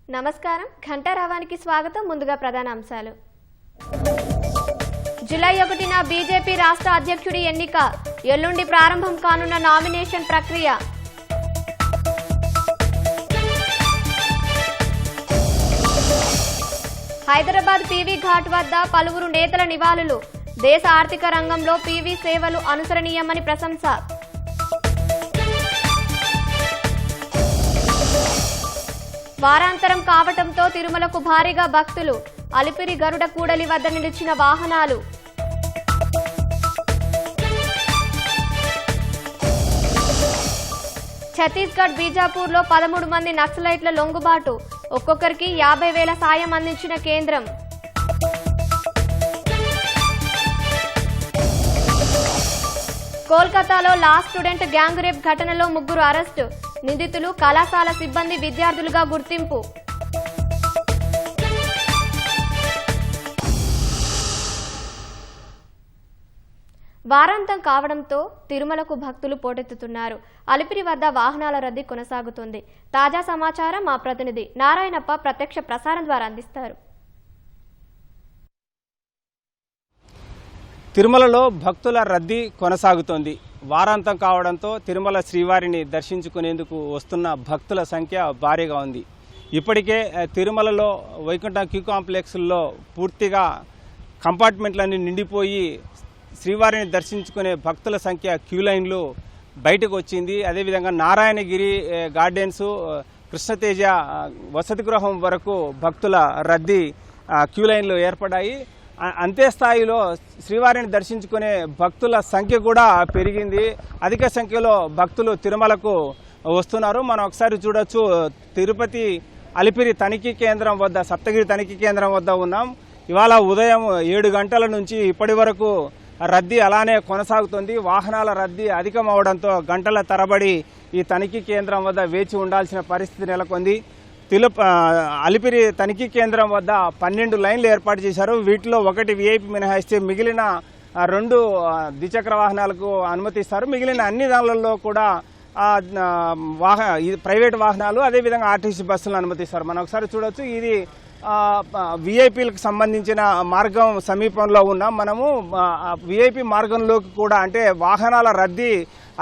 నమస్కారం ఘంటారావానికి స్వాగతం. ముందుగా ప్రధాన అంశాలు. జూలై 1న బీజేపీ రాష్ట్ర అధ్యక్షుడి ఎన్నిక. ఎల్లుండి ప్రారంభం కానున్న నామినేషన్ ప్రక్రియ. హైదరాబాద్ పీవీ ఘాట్ వద్ద పలువురు నేతల నివాళులు. దేశ ఆర్థిక రంగంలో పీవీ సేవలు అనుసరణీయమని ప్రశంస. వారాంతరం కావటంతో తిరుమలకు భారీగా భక్తులు. అలిపిరి గరుడ కూడలి వద్ద నిలిచిన వాహనాలు. ఛత్తీస్గఢ్ బీజాపూర్లో 13 మంది నక్సలైట్ల లొంగుబాటు. ఒక్కొక్కరికి 50,000 సాయం అందించిన కేంద్రం. కోల్కతాలో లా స్టూడెంట్ గ్యాంగ్ రేప్ ఘటనలో 3 అరెస్టు. నిందితులు కళాశాల సిబ్బంది, విద్యార్థులుగా గుర్తింపు. వారాంతం కావడంతో తిరుమలకు భక్తులు పోటెత్తుతున్నారు. అలిపిరి వద్ద వాహనాల రద్దీ కొనసాగుతుంది. తాజా సమాచారం మా ప్రతినిధి నారాయణప్ప ప్రత్యక్ష ప్రసారం ద్వారా అందిస్తారు. తిరుమలలో భక్తుల రద్దీ కొనసాగుతోంది. వారాంతం కావడంతో తిరుమల శ్రీవారిని దర్శించుకునేందుకు వస్తున్న భక్తుల సంఖ్య భారీగా ఉంది. ఇప్పటికే తిరుమలలో వైకుంఠ క్యూ కాంప్లెక్స్లో పూర్తిగా కంపార్ట్మెంట్లన్నీ నిండిపోయి శ్రీవారిని దర్శించుకునే భక్తుల సంఖ్య క్యూ లైన్లు బయటకు వచ్చింది. అదేవిధంగా నారాయణగిరి గార్డెన్స్, కృష్ణతేజ వసతి గృహం వరకు భక్తుల రద్దీ క్యూ లైన్లు ఏర్పడ్డాయి. అంతే స్థాయిలో శ్రీవారిని దర్శించుకునే భక్తుల సంఖ్య కూడా పెరిగింది. అధిక సంఖ్యలో భక్తులు తిరుమలకు వస్తున్నారు. మనం ఒకసారి చూడొచ్చు, తిరుపతి అలిపిరి తనిఖీ కేంద్రం వద్ద, సప్తగిరి తనిఖీ కేంద్రం వద్ద ఉన్నాం. ఇవాళ ఉదయం 7 గంటల నుంచి ఇప్పటి వరకు రద్దీ అలానే కొనసాగుతుంది. వాహనాల రద్దీ అధికం అవడంతో గంటల తరబడి ఈ తనిఖీ కేంద్రం వద్ద వేచి ఉండాల్సిన పరిస్థితి నెలకొంది. అలిపిరి తనిఖీ కేంద్రం వద్ద 12 లైన్లు ఏర్పాటు చేశారు. వీటిలో ఒకటి విఐపి మినహాయిస్తే మిగిలిన 2 ద్విచక్ర వాహనాలకు అనుమతిస్తారు. మిగిలిన అన్ని దానిలలో కూడా ప్రైవేట్ వాహనాలు, అదేవిధంగా ఆర్టీసీ బస్సులను అనుమతిస్తారు. మనం ఒకసారి చూడొచ్చు, ఇది విఐపీలకు సంబంధించిన మార్గం సమీపంలో ఉన్నాం. మనము విఐపి మార్గంలోకి కూడా, అంటే వాహనాల రద్దీ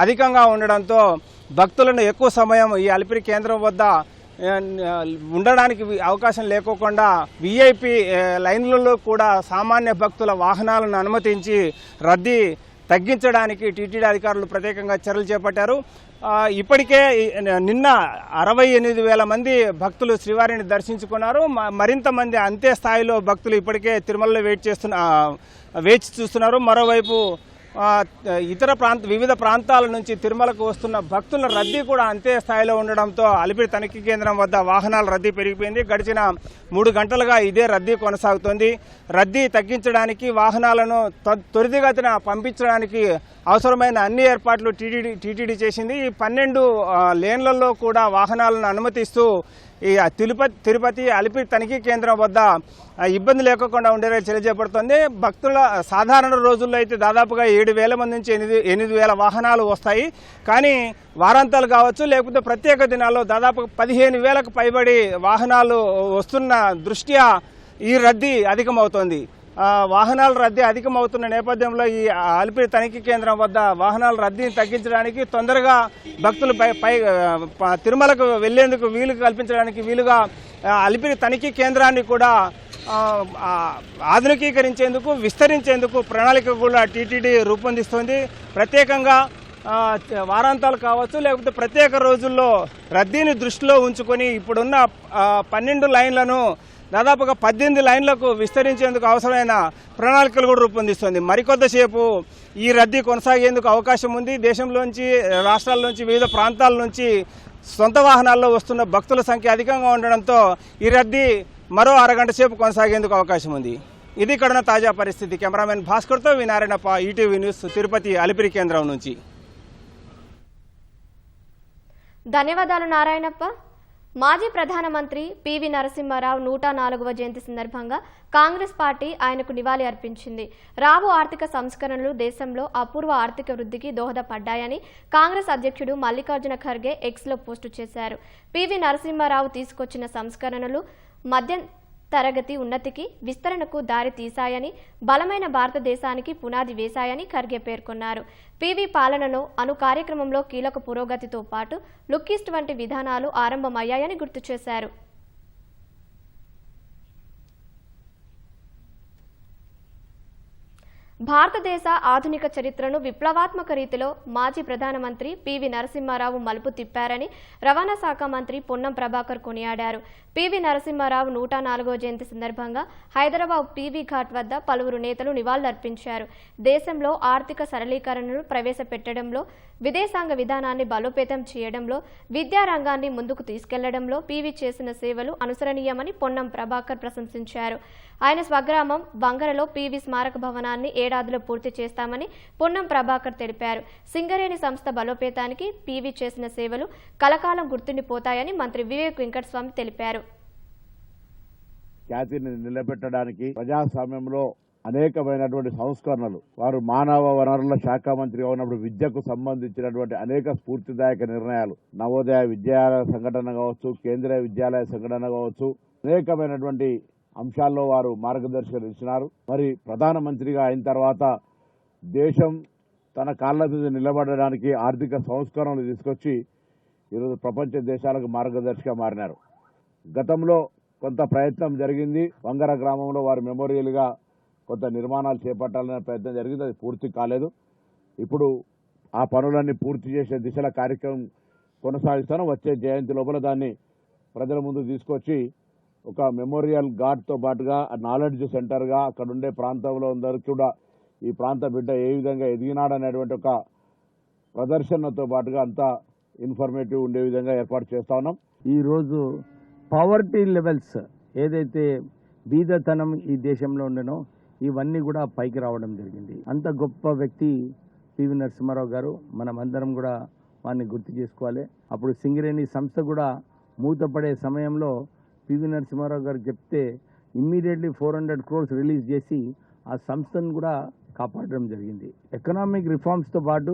అధికంగా ఉండడంతో భక్తులను ఎక్కువ సమయం ఈ అలిపిరి కేంద్రం వద్ద ఉండడానికి అవకాశం లేకోకుండా విఐపి లైన్లలో కూడా సామాన్య భక్తుల వాహనాలను అనుమతించి రద్దీ తగ్గించడానికి టీటీడీ అధికారులు ప్రత్యేకంగా చర్యలు చేపట్టారు. ఇప్పటికే నిన్న 68,000 మంది భక్తులు శ్రీవారిని దర్శించుకున్నారు. మరింత మంది అంతే స్థాయిలో భక్తులు ఇప్పటికే తిరుమలలో వేచి చూస్తున్నారు. మరోవైపు వివిధ ప్రాంతాల నుంచి తిరుమలకు వస్తున్న భక్తుల రద్దీ కూడా అంతే స్థాయిలో ఉండడంతో అలిపిరి తనిఖీ కేంద్రం వద్ద వాహనాల రద్దీ పెరిగిపోయింది. గడిచిన 3 గంటలుగా ఇదే రద్దీ కొనసాగుతోంది. రద్దీ తగ్గించడానికి, వాహనాలను త్వరితగతిన పంపించడానికి అవసరమైన అన్ని ఏర్పాట్లు టీటీడీ చేసింది. ఈ 12 లేన్లలో కూడా వాహనాలను అనుమతిస్తూ ఈ తిరుపతి అలిపిరి తనిఖీ కేంద్రం వద్ద ఇబ్బంది లేకుండా ఉండేలా చర్య చేపడుతుంది. భక్తుల సాధారణ రోజుల్లో అయితే దాదాపుగా 7,000 మంది నుంచి 8,000 వాహనాలు వస్తాయి. కానీ వారాంతాలు కావచ్చు, లేకపోతే ప్రత్యేక దినాల్లో దాదాపు 15,000కు పైబడి వాహనాలు వస్తున్న దృష్ట్యా ఈ రద్దీ అధికమవుతోంది. వాహనాల రద్దీ అధికమవుతున్న నేపథ్యంలో ఈ అలిపిరి తనిఖీ కేంద్రం వద్ద వాహనాల రద్దీని తగ్గించడానికి, తొందరగా భక్తులు తిరుమలకు వెళ్లేందుకు వీలు కల్పించడానికి వీలుగా అలిపిరి తనిఖీ కేంద్రాన్ని కూడా ఆధునికీకరించేందుకు, విస్తరించేందుకు ప్రణాళిక కూడా టీటీడీ రూపొందిస్తోంది. ప్రత్యేకంగా వారాంతాలు కావచ్చు, లేకపోతే ప్రత్యేక రోజుల్లో రద్దీని దృష్టిలో ఉంచుకొని ఇప్పుడున్న 12 లైన్లను దాదాపుగా 18 లైన్లకు విస్తరించేందుకు అవసరమైన ప్రణాళికలు కూడా రూపొందిస్తుంది. మరికొద్దిసేపు ఈ రద్దీ కొనసాగేందుకు అవకాశం ఉంది. దేశంలోంచి, రాష్ట్రాల నుంచి, వివిధ ప్రాంతాల నుంచి సొంత వాహనాల్లో వస్తున్న భక్తుల సంఖ్య అధికంగా ఉండడంతో ఈ రద్దీ మరో అరగంట సేపు కొనసాగేందుకు అవకాశం ఉంది. ఇది ఇక్కడ తాజా పరిస్థితి. కెమెరామెన్ భాస్కర్తో నారాయణప్ప, ఈటీవీ న్యూస్, తిరుపతి అలిపిరి కేంద్రం నుంచి. ధన్యవాదాలు నారాయణప్ప. మాజీ ప్రధానమంత్రి పివి నరసింహారావు 104వ జయంతి సందర్భంగా కాంగ్రెస్ పార్టీ ఆయనకు నివాళి అర్పించింది. రాబో ఆర్థిక సంస్కరణలు దేశంలో అపూర్వ ఆర్థిక వృద్ధికి దోహదపడ్డాయని కాంగ్రెస్ అధ్యక్షుడు మల్లికార్జున ఖర్గే ఎక్స్లో పోస్టు చేశారు. పివి నరసింహారావు తీసుకొచ్చిన సంస్కరణలు మధ్య తరగతి ఉన్నతికి విస్తరణకు దారి తీశాయని, బలమైన భారతదేశానికి పునాది వేశాయని ఖర్గే పేర్కొన్నారు. పివి పాలనలో అను కార్యక్రమంలో కీలక పురోగతితో పాటు లుక్ ఈస్ట్ వంటి విధానాలు ఆరంభమయ్యాయని గుర్తు చేశారు. భారతదేశ ఆధునిక చరిత్రను విప్లవాత్మక రీతిలో మాజీ ప్రధానమంత్రి పివి నరసింహారావు మలుపు తిప్పారని రవాణా శాఖ మంత్రి పొన్నం ప్రభాకర్ కొనియాడారు. పివి నరసింహారావు 104వ జయంతి సందర్భంగా హైదరాబాద్ పివి ఘాట్ వద్ద పలువురు నేతలు నివాళులర్పించారు. దేశంలో ఆర్థిక సరళీకరణను ప్రవేశపెట్టడంలో, విదేశాంగ విధానాన్ని బలోపేతం చేయడంలో, విద్యా రంగాన్ని ముందుకు తీసుకెళ్లడంలో పివి చేసిన సేవలు అనుసరణీయమని పొన్నం ప్రభాకర్ ప్రశంసించారు. ఆయన స్వగ్రామం వంగరలో పివి స్మారక భవనాన్ని ఏడాదిలో పూర్తి చేస్తామని పొన్నం ప్రభాకర్ తెలిపారు. సింగరేణి సంస్థ బలోపేతానికి పివి చేసిన సేవలు కలకాలం గుర్తుండిపోతాయని మంత్రి వివేక్ వెంకటస్వామి తెలిపారు. ఖ్యాతిని నిలబెట్టడానికి ప్రజాస్వామ్యంలో అనేకమైనటువంటి సంస్కరణలు, వారు మానవ వనరుల శాఖ మంత్రిగా ఉన్నప్పుడు విద్యకు సంబంధించినటువంటి అనేక స్ఫూర్తిదాయక నిర్ణయాలు, నవోదయ విద్యాలయ సంఘటన కావచ్చు, కేంద్రీయ విద్యాలయ సంఘటన కావచ్చు, అనేకమైనటువంటి అంశాల్లో వారు మార్గదర్శకలు ఇచ్చినారు. మరి ప్రధానమంత్రిగా అయిన తర్వాత దేశం తన కాళ్ల మీద నిలబడడానికి ఆర్థిక సంస్కరణలు తీసుకొచ్చి ఈరోజు ప్రపంచ దేశాలకు మార్గదర్శిగా మారినారు. గతంలో కొంత ప్రయత్నం జరిగింది. వంగర గ్రామంలో వారి మెమోరియల్గా కొంత నిర్మాణాలు చేపట్టాలనే ప్రయత్నం జరిగింది. అది పూర్తి కాలేదు. ఇప్పుడు ఆ పనులన్నీ పూర్తి చేసే దిశల కార్యక్రమం కొనసాగిస్తాను. వచ్చే జయంతి లోపల దాన్ని ప్రజల ముందు తీసుకొచ్చి ఒక మెమోరియల్ ఘాట్తో పాటుగా నాలెడ్జ్ సెంటర్గా అక్కడ ఉండే ప్రాంతంలో అందరికీ కూడా ఈ ప్రాంత బిడ్డ ఏ విధంగా ఎదిగినాడనేటువంటి ఒక ప్రదర్శనతో పాటుగా అంతా ఇన్ఫర్మేటివ్ ఉండే విధంగా ఏర్పాటు చేస్తా ఉన్నాం. ఈరోజు పవర్టీ లెవెల్స్ ఏదైతే బీదతనం ఈ దేశంలో ఉండనో ఇవన్నీ కూడా పైకి రావడం జరిగింది. అంత గొప్ప వ్యక్తి పివి నరసింహారావు గారు. మనం అందరం కూడా వారిని గుర్తు చేసుకోవాలి. అప్పుడు సింగరేణి సంస్థ కూడా మూతపడే సమయంలో పివి నరసింహారావు గారు చెప్తే ఇమ్మీడియట్లీ 400 crores రిలీజ్ చేసి ఆ సంస్థను కూడా కాపాడడం జరిగింది. ఎకనామిక్ రిఫార్మ్స్తో పాటు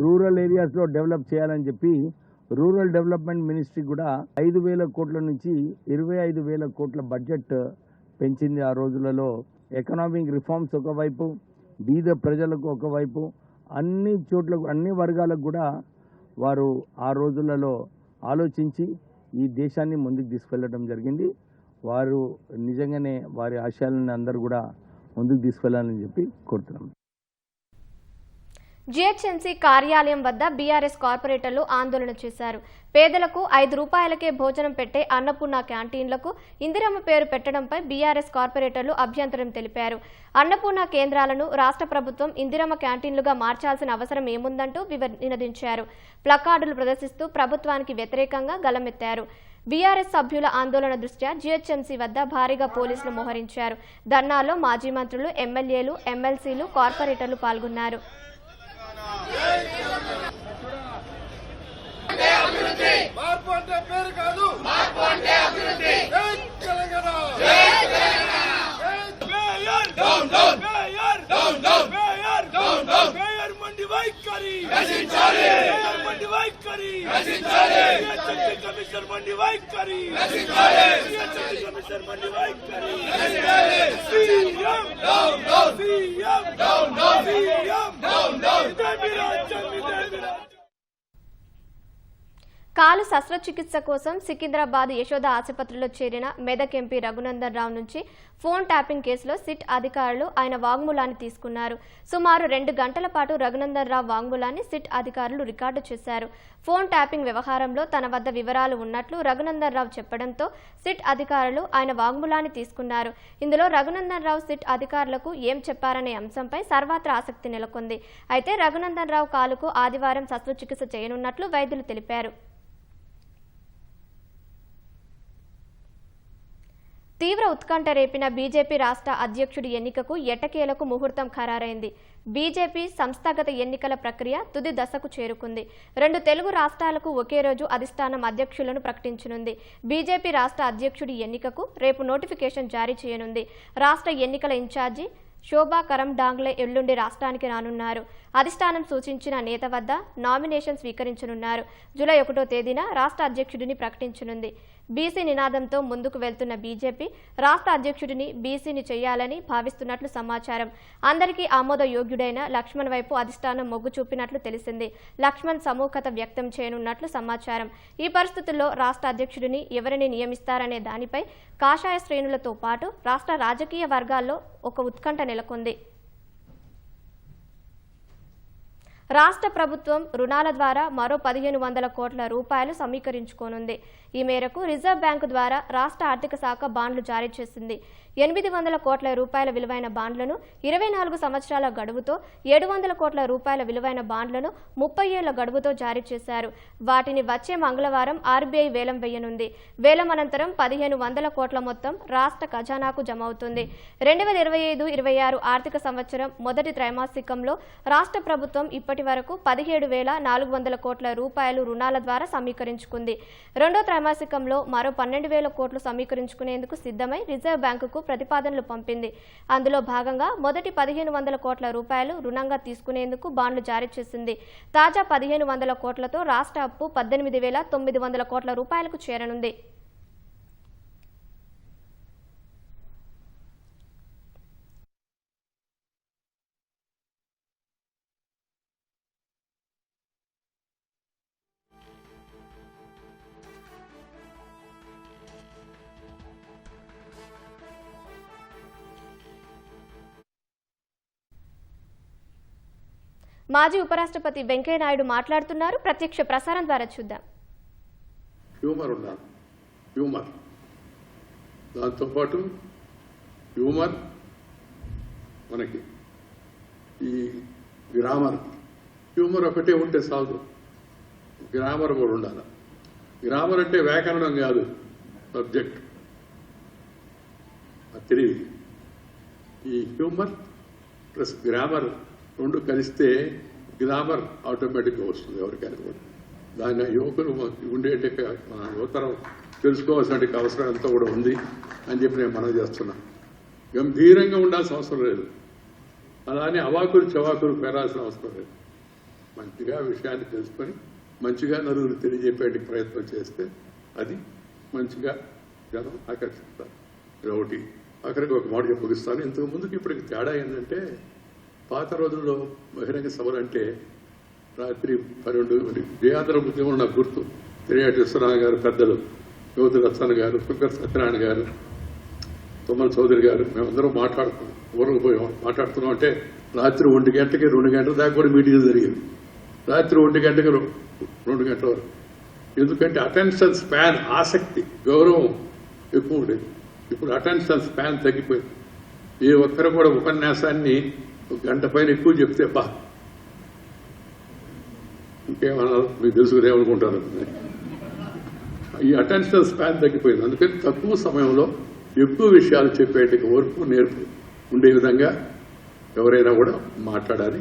రూరల్ ఏరియాస్లో డెవలప్ చేయాలని చెప్పి రూరల్ డెవలప్మెంట్ మినిస్ట్రీ కూడా 5,000 కోట్ల నుంచి 25,000 కోట్ల బడ్జెట్ పెంచింది. ఆ రోజులలో ఎకనామిక్ రిఫార్మ్స్ ఒకవైపు, బీద ప్రజలకు ఒకవైపు, అన్ని చోట్లకు అన్ని వర్గాలకు కూడా వారు ఆ రోజులలో ఆలోచించి ఈ దేశాన్ని ముందుకు తీసుకెళ్లడం జరిగింది. వారు నిజంగానే వారి ఆశయాలను అందరూ కూడా ముందుకు తీసుకెళ్లాలని చెప్పి కోరుతున్నాం. జీహెచ్ఎంసీ కార్యాలయం వద్ద బీఆర్ఎస్ కార్పొరేటర్లు ఆందోళన చేశారు. పేదలకు 5 రూపాయలకే భోజనం పెట్టే అన్నపూర్ణ క్యాంటీన్లకు ఇందిరమ్మ పేరు పెట్టడంపై బీఆర్ఎస్ కార్పొరేటర్లు అభ్యంతరం తెలిపారు. అన్నపూర్ణ కేంద్రాలను రాష్ట్ర ప్రభుత్వం ఇందిరమ్మ క్యాంటీన్లుగా మార్చాల్సిన అవసరం ఏముందంటూ నినదించారు. ప్లకార్డులు ప్రదర్శిస్తూ ప్రభుత్వానికి వ్యతిరేకంగా గళమెత్తారు. బీఆర్ఎస్ సభ్యుల ఆందోళన దృష్ట్యా జీహెచ్ఎంసీ వద్ద భారీగా పోలీసులు మోహరించారు. ధర్నాలో మాజీ మంత్రులు, ఎమ్మెల్యేలు, ఎమ్మెల్సీలు, కార్పొరేటర్లు పాల్గొన్నారు. మార్పు అంటే పేరు కాదు, మార్పు అంటే అభివృద్ధి. జై తెలంగాణ, జై Telangana. Mayor down down, mayor down down, mayor down down, mayor మండి వైఖరి నశించాలి, మేయర్ మండి వైఖరి నశించాలి, జీహెచ్ఎంసీ కమిషనర్ మండి వైఖరి నశించాలి, జీహెచ్ఎంసీ కమిషనర్ మండి వైఖరి నశించాలి. CM down down, CM down down, CM down down. ఇదే మీ రాజ్యం, ఇదే మీ రాజ్యం. కాలు శస్త్రచికిత్స కోసం సికింద్రాబాద్ యశోద ఆసుపత్రిలో చేరిన మెదక్ ఎంపీ రఘునందన్ రావు నుంచి ఫోన్ ట్యాపింగ్ కేసులో సిట్ అధికారులు ఆయన వాంగ్మూలాన్ని తీసుకున్నారు. సుమారు 2 గంటల పాటు రఘునందన్ రావు వాంగ్మూలాన్ని సిట్ అధికారులు రికార్డు చేశారు. ఫోన్ ట్యాపింగ్ వ్యవహారంలో తన వద్ద వివరాలు ఉన్నట్లు రఘునందన్ రావు చెప్పడంతో సిట్ అధికారులు ఆయన వాంగ్మూలాన్ని తీసుకున్నారు. ఇందులో రఘునందన్ రావు సిట్ అధికారులకు ఏం చెప్పారనే అంశంపై సర్వత్రా ఆసక్తి నెలకొంది. అయితే రఘునందన్ రావు కాలుకు ఆదివారం శస్త్రచికిత్స చేయనున్నట్లు వైద్యులు తెలిపారు. తీవ్ర ఉత్కంఠ రేపిన బీజేపీ రాష్ట్ర అధ్యక్షుడి ఎన్నికకు ఎట్టకేలకు ముహూర్తం ఖరారైంది. బీజేపీ సంస్థాగత ఎన్నికల ప్రక్రియ తుది దశకు చేరుకుంది. 2 తెలుగు రాష్ట్రాలకు ఒకే రోజు అధిష్టానం అధ్యక్షులను ప్రకటించనుంది. బీజేపీ రాష్ట్ర అధ్యక్షుడి ఎన్నికకు రేపు నోటిఫికేషన్ జారీ చేయనుంది. రాష్ట్ర ఎన్నికల ఇన్ఛార్జి శోభా కరండాంగ్లే ఎల్లుండి రాష్ట్రానికి రానున్నారు. అధిష్టానం సూచించిన నేత వద్ద నామినేషన్ స్వీకరించనున్నారు. జూలై 1వ తేదీన రాష్ట్ర అధ్యక్షుడిని ప్రకటించనుంది. బీసీ నినాదంతో ముందుకు వెళ్తున్న బీజేపీ రాష్ట్ర అధ్యక్షుడిని బీసీని చేయాలని భావిస్తున్నట్లు సమాచారం. అందరికీ ఆమోదయోగ్యుడైన లక్ష్మణ్ వైపు అధిష్టానం మొగ్గు చూపినట్లు తెలిసింది. లక్ష్మణ్ సమూహత వ్యక్తం చేయనున్నట్లు సమాచారం. ఈ పరిస్థితుల్లో రాష్ట్ర అధ్యక్షుడిని ఎవరిని నియమిస్తారనే దానిపై కాషాయ శ్రేణులతో పాటు రాష్ట్ర రాజకీయ వర్గాల్లో ఒక ఉత్కంఠ నెలకొంది. రాష్ట్ర ప్రభుత్వం రుణాల ద్వారా మరో 1500 కోట్ల రూపాయలు సమీకరించుకోనుంది. ఈ మేరకు రిజర్వ్ బ్యాంకు ద్వారా రాష్ట్ర ఆర్థిక శాఖ బాండ్లు జారీ చేసింది. 800 కోట్ల రూపాయల విలువైన బాండ్లను 24 సంవత్సరాల గడువుతో, 700 కోట్ల రూపాయల విలువైన బాండ్లను 30 ఏళ్ల గడువుతో జారీ చేశారు. వాటిని వచ్చే మంగళవారం ఆర్బీఐ వేలం వేయనుంది. వేలం అనంతరం 1500 కోట్ల మొత్తం రాష్ట్ర ఖజానాకు జమ అవుతుంది. 2025-26 ఆర్థిక సంవత్సరం మొదటి త్రైమాసికంలో రాష్ట్ర ప్రభుత్వం ఇప్పటి వరకు 17,400 కోట్ల రూపాయలు రుణాల ద్వారా సమీకరించుకుంది. రెండో త్రైమాసికంలో మరో 12,000 కోట్లు సమీకరించుకునేందుకు సిద్ధమై రిజర్వ్ బ్యాంకుకు ప్రతిపాదనలు పంపింది. అందులో భాగంగా మొదటి 1,500 కోట్ల రూపాయలు రుణంగా తీసుకునేందుకు బాండ్లు జారీ చేసింది. తాజా 1,500 కోట్లతో రాష్ట్ర అప్పు 18,900 కోట్ల రూపాయలకు చేరనుంది. మాజీ ఉపరాష్ట్రపతి వెంకయ్యనాయుడు మాట్లాడుతున్నారు. ప్రత్యక్ష ప్రసారం ద్వారా చూద్దాం. హ్యూమర్ ఉండాలి. హ్యూమర్ దాంతోపాటు హ్యూమర్ మనకి ఈ గ్రామర్, హ్యూమర్ ఒకటే ఉంటే చాలు, గ్రామర్ కూడా ఉండాలి. గ్రామర్ అంటే వ్యాకరణం కాదు, సబ్జెక్ట్, తెలివి. ఈ హ్యూమర్ ప్లస్ గ్రామర్ రెండు కలిస్తే గ్రామర్ ఆటోమేటిక్గా వస్తుంది ఎవరికైనా కూడా. దాని యువకులు ఉండేట మన యువతరం తెలుసుకోవాల్సిన అవసరం అంతా కూడా ఉంది అని చెప్పి నేను మనవి చేస్తున్నా. గంభీరంగా ఉండాల్సిన అవసరం లేదు, అలానే అవాకులు చవాకులు పెరాల్సిన అవసరం లేదు. మంచిగా విషయాన్ని తెలుసుకొని మంచిగా నలుగురు తెలియజెప్పే ప్రయత్నం చేస్తే అది మంచిగా జనం ఆకర్షిస్తారు. ఒకటి అక్కడికి ఒక మాట ముగిస్తాను. ఇంతకు ముందుకు ఇప్పటికి తేడా ఏంటంటే, పాత రోజుల్లో బహిరంగ సభలు అంటే రాత్రి 12 జయాంధ్ర ఉద్యమం నాకు గుర్తు. తిరియాటి విశ్వనాథ్ గారు పెద్దలు, యువతి రత్న గారు, సుంకర్ సత్యనారాయణ గారు, తొమ్మల చౌదరి గారు, మేమందరం మాట్లాడుతున్నాం అంటే రాత్రి 1 గంటకి 2 గంటల దాకా కూడా మీటింగ్లు జరిగేవి. రాత్రి 1 గంటకి 2 గంటల వరకు. ఎందుకంటే అటెన్షన్ స్పాన్, ఆసక్తి, గౌరవం ఎక్కువ ఉండేది. ఇప్పుడు అటెన్షన్ స్పాన్ తగ్గిపోయింది. ఏ ఒక్కరు కూడా ఉపన్యాసాన్ని 1 గంట పైన ఎక్కువ చెప్తే ఇంకేమన్నా మీకు తెలుసుకునేమనుకుంటారు. ఈ అటెన్షన్ స్పాన్ తగ్గిపోయింది. అందుకని తక్కువ సమయంలో ఎక్కువ విషయాలు చెప్పేటి ఓర్పు నేర్పు ఉండే విధంగా ఎవరైనా కూడా మాట్లాడాలి.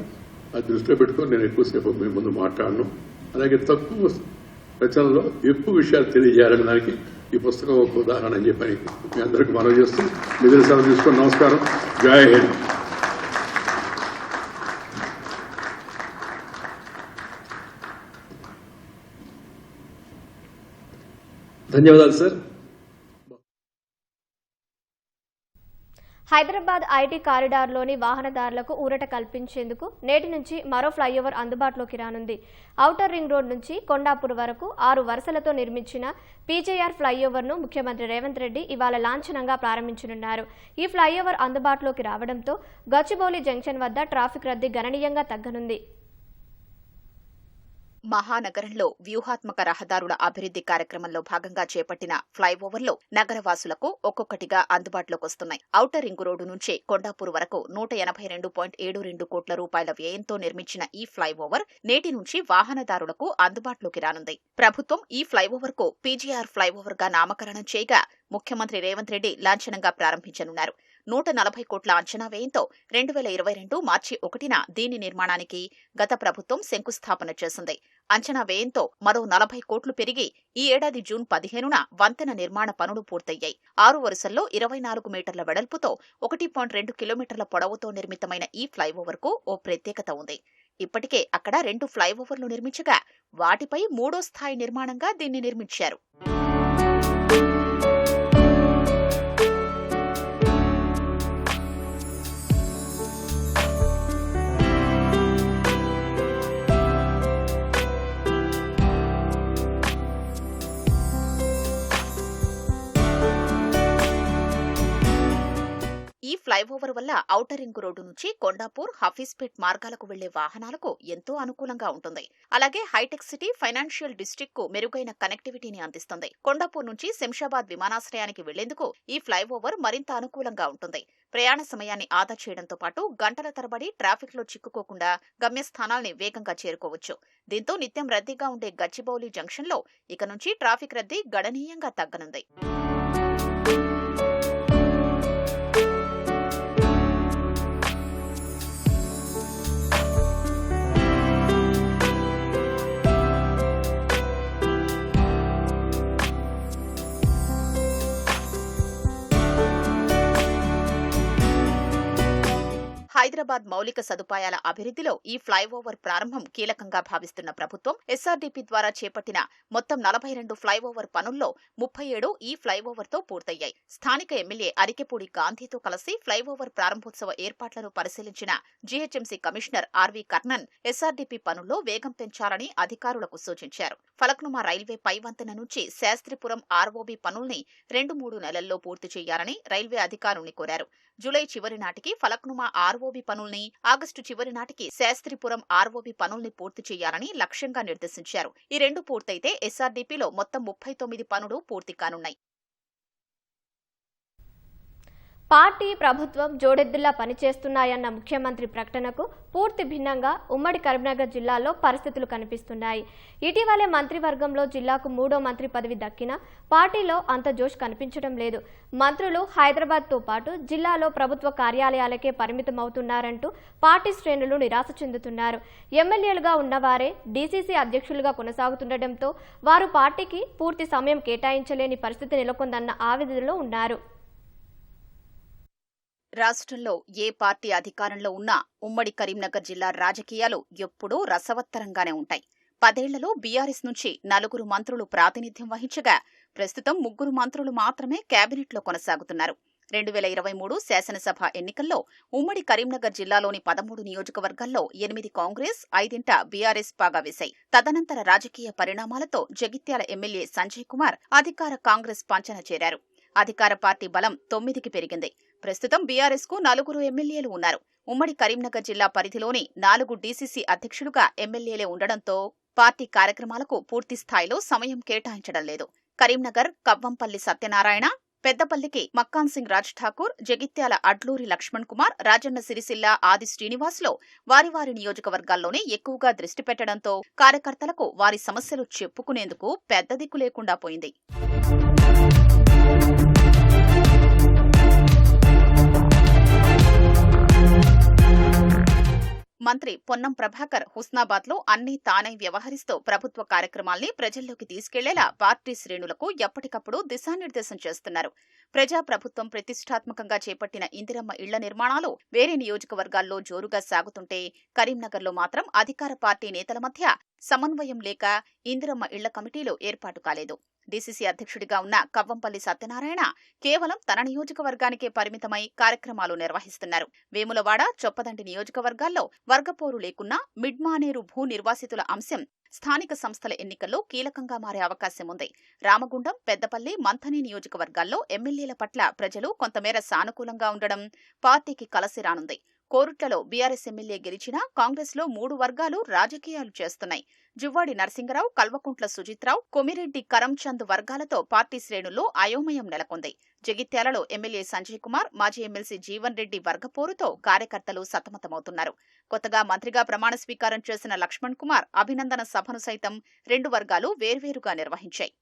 అది దృష్టిలో పెట్టుకొని నేను ఎక్కువసేపు మీ ముందు మాట్లాడను. అలాగే తక్కువ రచనలో ఎక్కువ విషయాలు తెలియజేయాలని దానికి ఈ పుస్తకం ఒక ఉదాహరణ అని చెప్పని మీ అందరికీ మనవి చేస్తూ నిధులు సెలవు తీసుకొని నమస్కారం. జై హింద్. ధన్యవాదాలు సార్. హైదరాబాద్ ఐటీ కారిడార్లోని వాహనదారులకు ఊరట కల్పించేందుకు నేటి నుంచి మరో ఫ్లైఓవర్ అందుబాటులోకి రానుంది. ఔటర్ రింగ్ రోడ్ నుంచి కొండాపూర్ వరకు 6 వరుసలతో నిర్మించిన పీజేఆర్ ఫ్లైఓవర్ను ముఖ్యమంత్రి రేవంత్ రెడ్డి ఇవాళ లాంఛనంగా ప్రారంభించనున్నారు. ఈ ఫ్లైఓవర్ అందుబాటులోకి రావడంతో గచ్చిబౌలి జంక్షన్ వద్ద ట్రాఫిక్ రద్దీ గణనీయంగా తగ్గనుంది. మహానగరంలో వ్యూహాత్మక రహదారుల అభివృద్ధి కార్యక్రమంలో భాగంగా చేపట్టిన ఫ్లైఓవర్లు నగరవాసులకు ఒక్కొక్కటిగా అందుబాటులోకి వస్తున్నాయి. ఔటర్ రింగ్ రోడ్డు నుంచి కొండాపూర్ వరకు 182.72 కోట్ల రూపాయల వ్యయంతో నిర్మించిన ఈ ఫ్లైఓవర్ నేటి నుంచి వాహనదారులకు అందుబాటులోకి రానుంది. ప్రభుత్వం ఈ ఫ్లైఓవర్ కు పీజీఆర్ ఫ్లైఓవర్ గా నామకరణం చేయగా ముఖ్యమంత్రి రేవంత్ రెడ్డి లాంఛనంగా ప్రారంభించనున్నారు. 140 కోట్ల అంచనా వ్యయంతో 2022 మార్చి 1న దీని నిర్మాణానికి గత ప్రభుత్వం శంకుస్థాపన చేసింది. అంచనా వ్యయంతో మరో 40 కోట్లు పెరిగి ఈ ఏడాది జూన్ 15న వంతెన నిర్మాణ పనులు పూర్తయ్యాయి. 6 వరుసల్లో 24 మీటర్ల వెడల్పుతో 1.2 కిలోమీటర్ల పొడవుతో నిర్మితమైన ఈ ఫ్లైఓవర్కు ఓ ప్రత్యేకత ఉంది. ఇప్పటికే అక్కడ 2 ఫ్లైఓవర్లు నిర్మించగా వాటిపై 3వ స్థాయి నిర్మాణంగా దీన్ని నిర్మించారు. ఈ ఫ్లైఓవర్ వల్ల ఔటర్ రింగ్ రోడ్డు నుంచి కొండాపూర్, హఫీజ్పేట్ మార్గాలకు వెళ్లే వాహనాలకు ఎంతో అనుకూలంగా ఉంటుంది. అలాగే హైటెక్ సిటీ, ఫైనాన్షియల్ డిస్ట్రిక్ట్ కు మెరుగైన కనెక్టివిటీని అందిస్తుంది. కొండాపూర్ నుంచి శంషాబాద్ విమానాశ్రయానికి వెళ్లేందుకు ఈ ఫ్లైఓవర్ మరింత అనుకూలంగా ఉంటుంది. ప్రయాణ సమయాన్ని ఆదా చేయడంతో పాటు గంటల తరబడి ట్రాఫిక్ లో చిక్కుకోకుండా గమ్యస్థానాల్ని వేగంగా చేరుకోవచ్చు. దీంతో నిత్యం రద్దీగా ఉండే గచ్చిబౌలి జంక్షన్ లో ఇక నుంచి ట్రాఫిక్ రద్దీ గణనీయంగా తగ్గనుంది. హైదరాబాద్ మౌలిక సదుపాయాల అభివృద్ధిలో ఈ ఫ్లైఓవర్ ప్రారంభం కీలకంగా భావిస్తున్న ప్రభుత్వం ఎస్ఆర్డీపీ ద్వారా చేపట్టిన మొత్తం 42 ఫ్లైఓవర్ పనుల్లో 37 ఈ ఫ్లైఓవర్తో పూర్తయ్యాయి. స్థానిక ఎమ్మెల్యే అరికెపూడి గాంధీతో కలిసి ఫ్లైఓవర్ ప్రారంభోత్సవ ఏర్పాట్లను పరిశీలించిన GHMC commissioner RV Karnan SRDP పనుల్లో వేగం పెంచాలని అధికారులకు సూచించారు. ఫలక్నుమా రైల్వే పై వంతెన నుంచి శాస్త్రిపురం ఆర్ఓబీ పనుల్ని 2-3 నెలల్లో పూర్తి చేయాలని రైల్వే అధికారుల్ని కోరారు. జూలై చివరి నాటికి ఫలక్నుమా ఆర్ఓబీ పనుల్ని, ఆగస్టు చివరి నాటికి శాస్త్రిపురం ఆర్ఓబీ పనుల్ని పూర్తి చేయాలని లక్ష్యంగా నిర్దేశించారు. ఈ 2 పూర్తయితే ఎస్ఆర్డీపీలో మొత్తం 39 పనులు పూర్తి కానున్నాయి. పార్టీ, ప్రభుత్వం జోడెద్దులా పనిచేస్తున్నాయన్న ముఖ్యమంత్రి ప్రకటనకు పూర్తి భిన్నంగా ఉమ్మడి కరీంనగర్ జిల్లాలో పరిస్థితులు కనిపిస్తున్నాయి. ఇటీవలే మంత్రివర్గంలో జిల్లాకు 3వ మంత్రి పదవి దక్కినా పార్టీలో అంత జోష్ కనిపించడం లేదు. మంత్రులు హైదరాబాద్తో పాటు జిల్లాలో ప్రభుత్వ కార్యాలయాలకే పరిమితమవుతున్నారంటూ పార్టీ శ్రేణులు నిరాశ చెందుతున్నారు. ఎమ్మెల్యేలుగా ఉన్నవారే డీసీసీ అధ్యక్షులుగా కొనసాగుతుండటంతో వారు పార్టీకి పూర్తి సమయం కేటాయించలేని పరిస్థితి నెలకొందన్న ఆవేదనలో ఉన్నారు. రాష్ట్రంలో ఏ పార్టీ అధికారంలో ఉన్నా ఉమ్మడి కరీంనగర్ జిల్లా రాజకీయాలు ఎప్పుడూ రసవత్తరంగానే ఉంటాయి. 10 ఏళ్లలో బీఆర్ఎస్ నుంచి 4 మంత్రులు ప్రాతినిధ్యం వహించగా ప్రస్తుతం 3 మంత్రులు మాత్రమే కేబినెట్లో కొనసాగుతున్నారు. 2023 శాసనసభ ఎన్నికల్లో ఉమ్మడి కరీంనగర్ జిల్లాలోని 13 నియోజకవర్గాల్లో 8 కాంగ్రెస్, 5 బీఆర్ఎస్ పాగా వేశాయి. తదనంతర రాజకీయ పరిణామాలతో జగిత్యాల ఎమ్మెల్యే సంజయ్ కుమార్ అధికార కాంగ్రెస్ పంచన చేరారు. అధికార పార్టీ బలం 9కి పెరిగింది. ప్రస్తుతం బీఆర్ఎస్ కు 4 ఎమ్మెల్యేలు ఉన్నారు. ఉమ్మడి కరీంనగర్ జిల్లా పరిధిలోని 4 డీసీసీ అధ్యక్షులుగా ఎమ్మెల్యేలే ఉండడంతో పార్టీ కార్యక్రమాలకు పూర్తి స్థాయిలో సమయం కేటాయించడం లేదు. కరీంనగర్ కవ్వంపల్లి సత్యనారాయణ, పెద్దపల్లికి మక్కాన్ సింగ్ రాజ్ ఠాకూర్, జగిత్యాల అడ్లూరి లక్ష్మణ్ కుమార్, రాజన్న సిరిసిల్ల ఆది శ్రీనివాస్లో వారి నియోజకవర్గాల్లోనే ఎక్కువగా దృష్టి పెట్టడంతో కార్యకర్తలకు వారి సమస్యలు చెప్పుకునేందుకు పెద్ద దిక్కు లేకుండా పోయింది. మంత్రి పొన్నం ప్రభాకర్ హుస్నాబాద్లో అన్నీ తానై వ్యవహరిస్తూ ప్రభుత్వ కార్యక్రమాల్ని ప్రజల్లోకి తీసుకెళ్లేలా పార్టీ శ్రేణులకు ఎప్పటికప్పుడు దిశానిర్దేశం చేస్తున్నారు. ప్రజాప్రభుత్వం ప్రతిష్టాత్మకంగా చేపట్టిన ఇందిరమ్మ ఇళ్ల నిర్మాణాలు వేరే నియోజకవర్గాల్లో జోరుగా సాగుతుంటే కరీంనగర్లో మాత్రం అధికార పార్టీ నేతల మధ్య సమన్వయం లేక ఇందిరమ్మ ఇళ్ల కమిటీలు ఏర్పాటు కాలేదు. డీసీసీ అధ్యక్షుడిగా ఉన్న కవ్వంపల్లి సత్యనారాయణ కేవలం తన నియోజకవర్గానికే పరిమితమై కార్యక్రమాలు నిర్వహిస్తున్నారు. వేములవాడ, చొప్పదండి నియోజకవర్గాల్లో వర్గపోరు లేకున్నా మిడ్మానేరు భూ నిర్వాసితుల అంశం స్థానిక సంస్థల ఎన్నికల్లో కీలకంగా మారే అవకాశం ఉంది. రామగుండం, పెద్దపల్లి, మంథని నియోజకవర్గాల్లో ఎమ్మెల్యేల పట్ల ప్రజలు కొంతమేర సానుకూలంగా ఉండడం పార్టీకి కలసి రానుంది. కోరుట్లలో బీఆర్ఎస్ ఎమ్మెల్యే గెలిచినా కాంగ్రెస్లో 3 వర్గాలు రాజకీయాలు చేస్తున్నాయి. జువ్వాడి నరసింగరావు, కల్వకుంట్ల సుజిత్రావు, కొమిరెడ్డి కరంచంద్ వర్గాలతో పార్టీ శ్రేణుల్లో అయోమయం నెలకొంది. జగిత్యాలలో ఎమ్మెల్యే సంజయ్ కుమార్, మాజీ ఎమ్మెల్సీ జీవన్ రెడ్డి వర్గపోరుతో కార్యకర్తలు సతమతమవుతున్నారు. కొత్తగా మంత్రిగా ప్రమాణ స్వీకారం చేసిన లక్ష్మణ్ కుమార్ అభినందన సభను సైతం 2 వర్గాలు వేర్వేరుగా నిర్వహించాయి.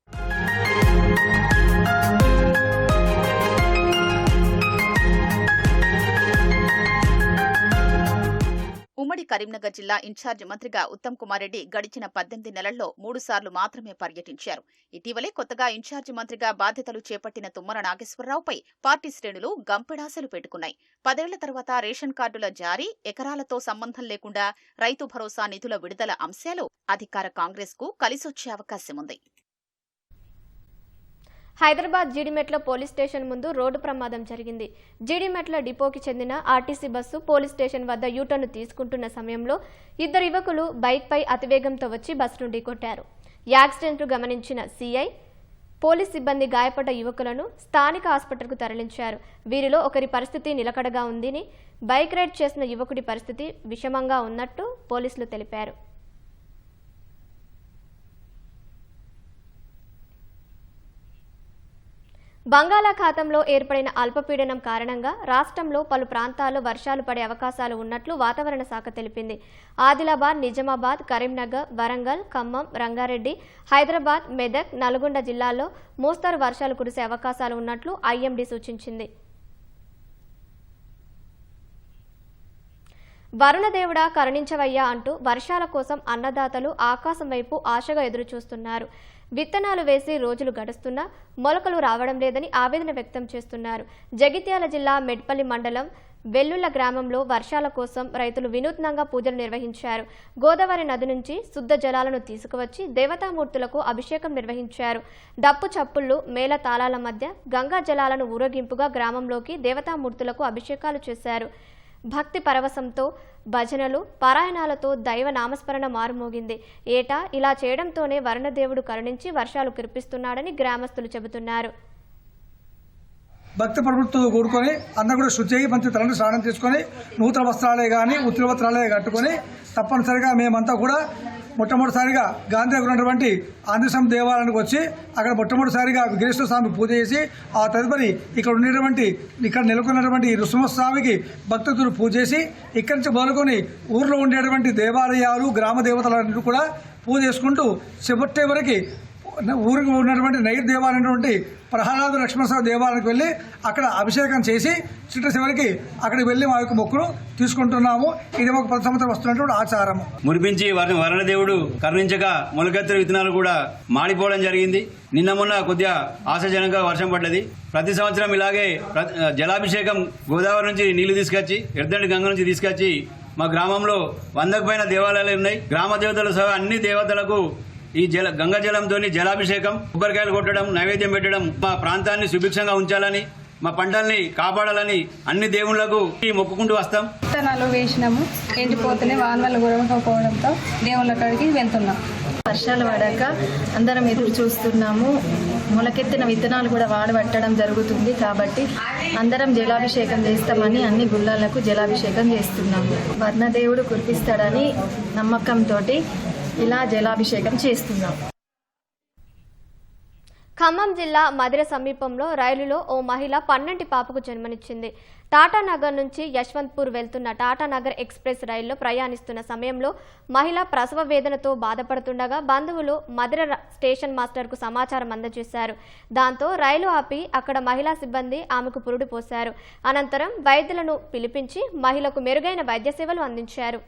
కరీంనగర్ జిల్లా ఇన్ఛార్జ్ మంత్రిగా ఉత్తమ్ కుమార్ రెడ్డి గడిచిన 18 నెలల్లో 3 సార్లు మాత్రమే పర్యటించారు. ఇటీవలే కొత్తగా ఇన్ఛార్జ్ మంత్రిగా బాధ్యతలు చేపట్టిన తుమ్మల నాగేశ్వరరావుపై పార్టీ శ్రేణులు గంపెడాసలు పెట్టుకున్నాయి. 10 ఏళ్ల తర్వాత రేషన్ కార్డుల జారీ, ఎకరాలతో సంబంధం లేకుండా రైతు భరోసా నిధుల విడుదల అంశాలు అధికార కాంగ్రెస్ కు కలిసొచ్చే అవకాశం ఉంది. హైదరాబాద్ జీడిమెట్ల పోలీస్ స్టేషన్ ముందు రోడ్డు ప్రమాదం జరిగింది. జీడిమెట్ల డిపోకి చెందిన ఆర్టీసీ బస్సు పోలీస్ స్టేషన్ వద్ద యూటర్న్ తీసుకుంటున్న సమయంలో 2 యువకులు బైక్పై అతివేగంతో వచ్చి బస్సును ఢీకొట్టారు. యాక్సిడెంట్ను గమనించిన సీఐ, పోలీస్ సిబ్బంది గాయపడ్డ యువకులను స్థానిక ఆసుపత్రికి తరలించారు. వీరిలో ఒకరి పరిస్థితి నిలకడగా ఉందని, బైక్ రైడ్ చేసిన యువకుడి పరిస్థితి విషమంగా ఉన్నట్టు పోలీసులు తెలిపారు. బంగాళాఖాతంలో ఏర్పడిన అల్పపీడనం కారణంగా రాష్ట్రంలో పలు ప్రాంతాల్లో వర్షాలు పడే అవకాశాలు ఉన్నట్లు వాతావరణ శాఖ తెలిపింది. ఆదిలాబాద్, నిజామాబాద్, కరీంనగర్, వరంగల్, ఖమ్మం, రంగారెడ్డి, హైదరాబాద్, మెదక్, నల్గొండ జిల్లాల్లో మోస్తరు వర్షాలు కురిసే అవకాశాలు ఉన్నట్లు ఐఎండీ సూచించింది. వరుణదేవుడా కరుణించవయ్యా అంటూ వర్షాల కోసం అన్నదాతలు ఆకాశం వైపు ఆశగా ఎదురుచూస్తున్నారు. విత్తనాలు వేసి రోజులు గడుస్తున్నా మొలకలు రావడం లేదని ఆవేదన వ్యక్తం చేస్తున్నారు. జగిత్యాల జిల్లా మెడ్పల్లి మండలం వెల్లుల గ్రామంలో వర్షాల కోసం రైతులు వినూత్నంగా పూజలు నిర్వహించారు. గోదావరి నది నుంచి శుద్ధ జలాలను తీసుకువచ్చి దేవతామూర్తులకు అభిషేకం నిర్వహించారు. డప్పు చప్పుళ్లు, మేళ తాళాల మధ్య గంగా జలాలను ఊరేగింపుగా గ్రామంలోకి దేవతామూర్తులకు అభిషేకాలు చేశారు. భక్తి పరవశంతో భజనలు, పారాయణాలతో దైవ నామస్మరణ మారుమోగింది. ఏటా ఇలా చేయడంతోనే వరుణదేవుడు కరుణించి వర్షాలు కురిపిస్తున్నాడని గ్రామస్తులు చెబుతున్నారు. భక్తి ప్రభుత్వం కూడుకొని అందరూ కూడా శుచి అయ్యి మంచి తలని స్నానం చేసుకొని నూతన వస్త్రాలే కానీ ఉత్తర వస్త్రాలే కట్టుకొని తప్పనిసరిగా మేమంతా కూడా మొట్టమొదటిసారిగా గాంధీనగర్ ఉన్నటువంటి ఆంధ్రస్వామి దేవాలయానికి వచ్చి అక్కడ మొట్టమొదటిసారిగా విఘ్నేశ్వర స్వామి పూజ చేసి ఆ తదుపరి ఇక్కడ నెలకొన్నటువంటి నృసింహస్వామికి భక్తులు పూజ చేసి ఇక్కడి నుంచి మొదలుకొని ఊర్లో ఉండేటువంటి దేవాలయాలు, గ్రామ దేవతలన్నింటినీ కూడా పూజ చేసుకుంటూ చివరి వరకు ఊరికి ఉన్నటువంటి నైర్ దేవాలైనటువంటి ప్రహ్లాద లక్ష్మణస్వామి దేవాలయానికి వెళ్ళి అక్కడ అభిషేకం చేసి చివరికి అక్కడికి వెళ్ళి మా యొక్క మొక్కులు తీసుకుంటున్నాము. ఇది ఒక 10 సంవత్సరం వస్తున్నటువంటి ఆచారం. మురిపించి వరుణదేవుడు కరుణించగా మొలకెత్తిన విత్తనాలు కూడా మాడిపోవడం జరిగింది. నిన్న మొన్న కొద్దిగా ఆశాజనకంగా వర్షం పడ్డది. ప్రతి సంవత్సరం ఇలాగే జలాభిషేకం గోదావరి నుంచి నీళ్లు తీసుకొచ్చి ఎర్దండి గంగ నుంచి తీసుకొచ్చి మా గ్రామంలో 100కు పైన దేవాలయాలు ఉన్నాయి. గ్రామ దేవతలు సహా అన్ని దేవతలకు ఈ గంగా జలంతో జలాభిషేకం, కొబ్బరికాయలు కొట్టడం, నైవేద్యం పెట్టడం, మా ప్రాంతాన్ని సుభిక్షంగా ఉంచాలని, మా పంటల్ని కాపాడాలని అన్ని దేవుళ్లకు మొక్కుకుంటూ వస్తాం. విత్తనాలు వేసినాము, ఎండిపోతూనే వానలు కురవకపోవడంతో దేవుళ్ళ కాడికి వెళ్తున్నాం. వర్షాలు పడాక అందరం ఎదురు చూస్తున్నాము. మొలకెత్తిన విత్తనాలు కూడా వాడబట్టడం జరుగుతుంది. కాబట్టి అందరం జలాభిషేకం చేస్తామని అన్ని గుళ్ళాలకు జలాభిషేకం చేస్తున్నాము. వర్ణదేవుడు కురిపిస్తాడని నమ్మకంతో ఇలా జలాభిషేకం చేస్తున్నాం. ఖమ్మం జిల్లా మధిర సమీపంలో రైలులో ఓ మహిళ 12 పాపకు జన్మనిచ్చింది. టాటానగర్ నుంచి యశ్వంత్పూర్ వెళ్తున్న టాటానగర్ ఎక్స్ప్రెస్ రైల్లో ప్రయాణిస్తున్న సమయంలో మహిళ ప్రసవ వేదనతో బాధపడుతుండగా బంధువులు మధిర స్టేషన్ మాస్టర్కు సమాచారం అందజేశారు. దాంతో రైలు ఆపి అక్కడ మహిళా సిబ్బంది ఆమెకు పురుడు పోశారు. అనంతరం వైద్యులను పిలిపించి మహిళకు మెరుగైన వైద్య సేవలు అందించారు.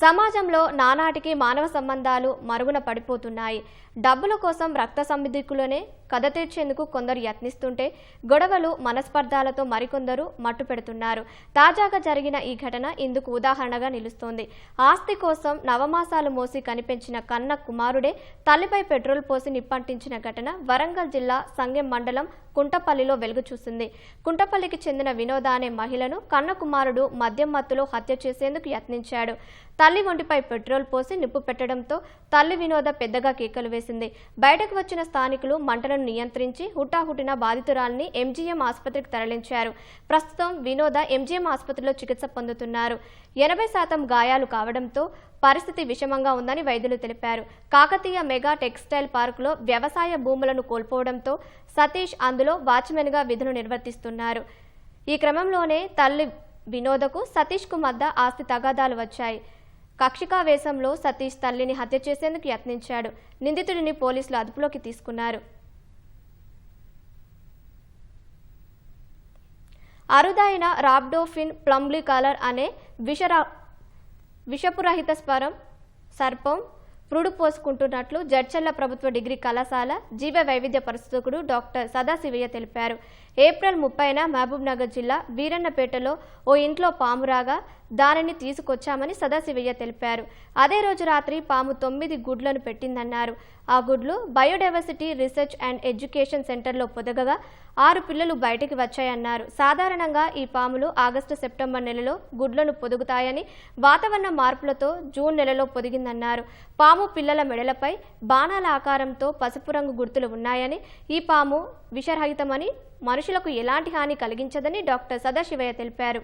సమాజంలో నానాటికి మానవ సంబంధాలు మరుగున పడిపోతున్నాయి. డబ్బుల కోసం రక్త సంబంధికులనే కథ తీర్చేందుకు కొందరు యత్నిస్తుంటే గొడవలు, మనస్పర్ధాలతో మరికొందరు మట్టు పెడుతున్నారు. తాజాగా జరిగిన ఈ ఘటన ఇందుకు ఉదాహరణగా నిలుస్తోంది. ఆస్తి కోసం నవమాసాలు మోసి కనిపెంచిన కన్న కుమారుడే తల్లిపై పెట్రోల్ పోసి నిప్పంటించిన ఘటన వరంగల్ జిల్లా సంగెం మండలం కుంటపల్లిలో వెలుగు చూసింది. కుంటపల్లికి చెందిన వినోద అనే మహిళను కన్న కుమారుడు మద్యం మత్తులో హత్య చేసేందుకు యత్నించాడు. తల్లి ఒంటిపై పెట్రోల్ పోసి నిప్పు పెట్టడంతో తల్లి వినోద పెద్దగా కేకలు వేసింది. బయటకు వచ్చిన స్థానికులు మంటలను నియంత్రించి హుటాహుటిన బాధితురాలిని ఎంజీఎం ఆసుపత్రికి తరలించారు. ప్రస్తుతం వినోద ఎంజీఎం ఆసుపత్రిలో చికిత్స పొందుతున్నారు. 80% గాయాలు కావడంతో పరిస్థితి విషమంగా ఉందని వైద్యులు తెలిపారు. కాకతీయ మెగా టెక్స్టైల్ పార్కులో వ్యవసాయ భూములను కోల్పోవడంతో సతీష్ అందులో వాచ్మెన్గా విధులు నిర్వర్తిస్తున్నారు. ఈ క్రమంలోనే తల్లి వినోదకు సతీష్కు మధ్య ఆస్తి తగాదాలు వచ్చాయి. కక్షికావేశంలో సతీష్ తల్లిని హత్య చేసేందుకు యత్నించాడు. నిందితుడిని పోలీసులు అదుపులోకి తీసుకున్నారు. అరుదైన రాబ్డోఫిన్ ప్లంబ్లీ కలర్ అనే విషపురహిత సర్పం పురుడు పోసుకుంటున్నట్లు జడ్చర్ల ప్రభుత్వ డిగ్రీ కళాశాల జీవ వైవిధ్య పరిశోధకుడు డాక్టర్ సదాశివయ్య తెలిపారు. ఏప్రిల్ 30న మహబూబ్ నగర్ జిల్లా వీరన్నపేటలో ఓ ఇంట్లో పాము రాగా దానిని తీసుకొచ్చామని సదాశివయ్య తెలిపారు. అదే రోజు రాత్రి పాము 9 గుడ్లను పెట్టిందన్నారు. ఆ గుడ్లు బయోడైవర్సిటీ రీసెర్చ్ అండ్ ఎడ్యుకేషన్ సెంటర్లో పొదగగా 6 పిల్లలు బయటికి వచ్చాయన్నారు. సాధారణంగా ఈ పాములు ఆగస్టు సెప్టెంబర్ నెలలో గుడ్లను పొదుగుతాయని, వాతావరణ మార్పులతో జూన్ నెలలో పొదిగిందన్నారు. పాము పిల్లల మెడలపై బాణాల ఆకారంతో పసుపు రంగు గుర్తులు ఉన్నాయని, ఈ పాము విషరహితమని, మనుషులకు ఎలాంటి హాని కలిగించదని డాక్టర్ సదాశివయ్య తెలిపారు.